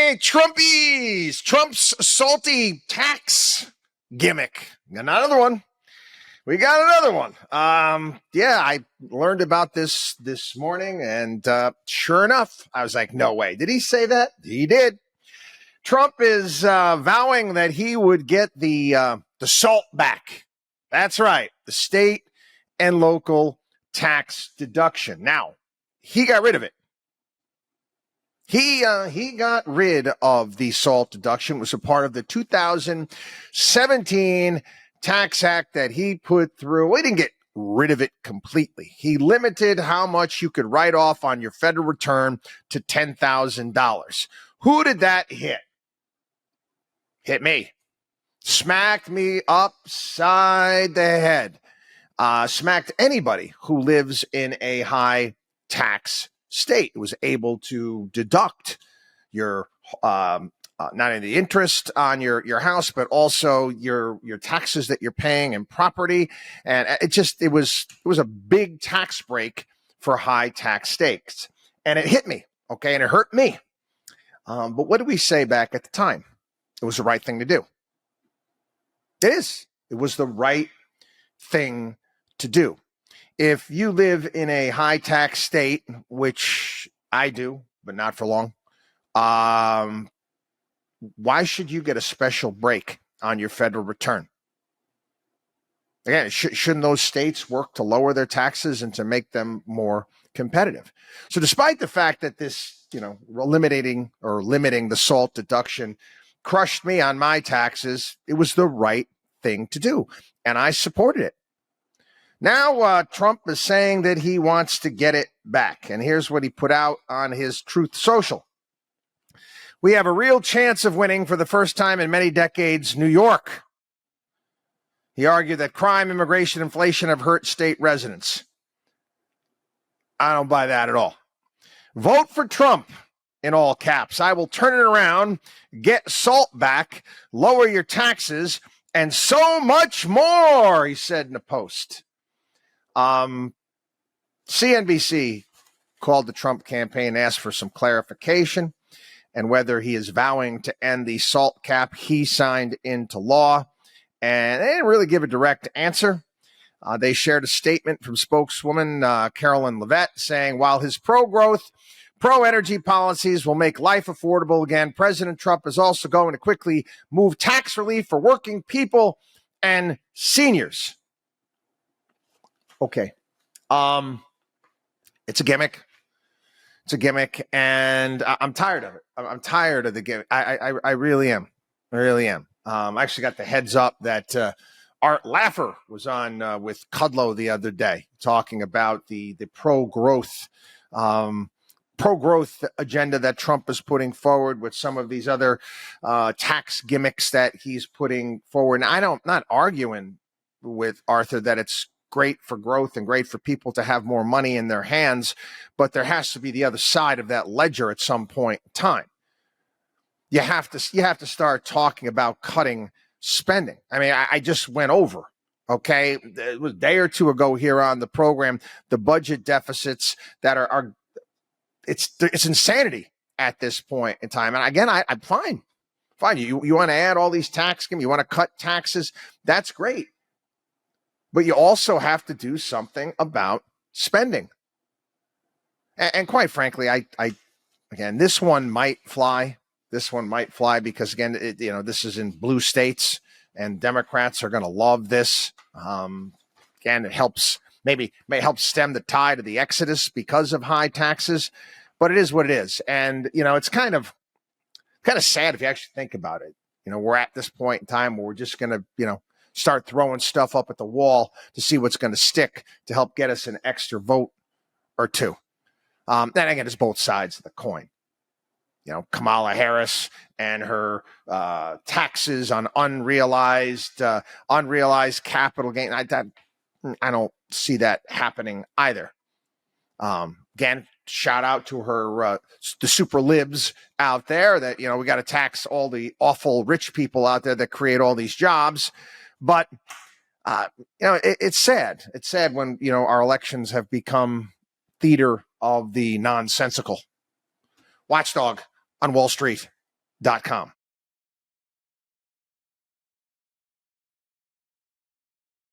Hey, Trumpies! Trump's salty tax gimmick. Got another one. We got another one. Yeah, I learned about this morning, and sure enough, I was like, no way. Did he say that? He did. Trump is vowing that he would get the SALT back. That's right, the state and local tax deduction. Now, he got rid of it. He got rid of the SALT deduction. It was a part of the 2017 Tax Act that he put through. Well, he didn't get rid of it completely. He limited how much you could write off on your federal return to $10,000. Who did that hit? Hit me. Smacked me upside the head. Smacked anybody who lives in a high tax state. It was able to deduct your not only the interest on your house, but also your taxes that you're paying and property. And it was a big tax break for high tax states. And it hit me, okay, and it hurt me. But what did we say back at the time? It was the right thing to do. It is. It was the right thing to do. If you live in a high tax state, which I do, but not for long, why should you get a special break on your federal return? Again, shouldn't those states work to lower their taxes and to make them more competitive? So despite the fact that this, limiting the SALT deduction crushed me on my taxes, it was the right thing to do, and I supported it. Now, Trump is saying that he wants to get it back. And here's what he put out on his Truth Social. We have a real chance of winning for the first time in many decades, New York. He argued that crime, immigration, inflation have hurt state residents. I don't buy that at all. Vote for Trump, in all caps. I will turn it around, get SALT back, lower your taxes, and so much more, he said in a post. CNBC called the Trump campaign, asked for some clarification and whether he is vowing to end the SALT cap he signed into law. And they didn't really give a direct answer. They shared a statement from spokeswoman Carolyn Levitt saying, while his pro-growth, pro-energy policies will make life affordable again, President Trump is also going to quickly move tax relief for working people and seniors. Okay. It's a gimmick. It's a gimmick, and I'm tired of it. I'm tired of the gimmick. I really am. I really am. I actually got the heads up that Art Laffer was on with Kudlow the other day talking about the pro-growth agenda that Trump is putting forward with some of these other tax gimmicks that he's putting forward. And I'm not arguing with Arthur that it's great for growth and great for people to have more money in their hands, but there has to be the other side of that ledger at some point in time. You have to start talking about cutting spending. I mean, I just went over, okay, it was a day or two ago here on the program, the budget deficits that are it's insanity at this point in time. And again, I'm fine. You want to add all these tax schemes, you want to cut taxes, that's great. But you also have to do something about spending. And quite frankly, again, this one might fly. This one might fly because, again, this is in blue states and Democrats are going to love this. Again, it may help stem the tide of the exodus because of high taxes, but it is what it is. And, it's kind of sad if you actually think about it. We're at this point in time where we're just going to, start throwing stuff up at the wall to see what's going to stick to help get us an extra vote or two. And again, it's both sides of the coin. Kamala Harris and her taxes on unrealized capital gain. I don't see that happening either. Again, shout out to her, the super libs out there that, we got to tax all the awful rich people out there that create all these jobs. But, it's sad. It's sad when, our elections have become theater of the nonsensical. WatchDog on Wall Street. com.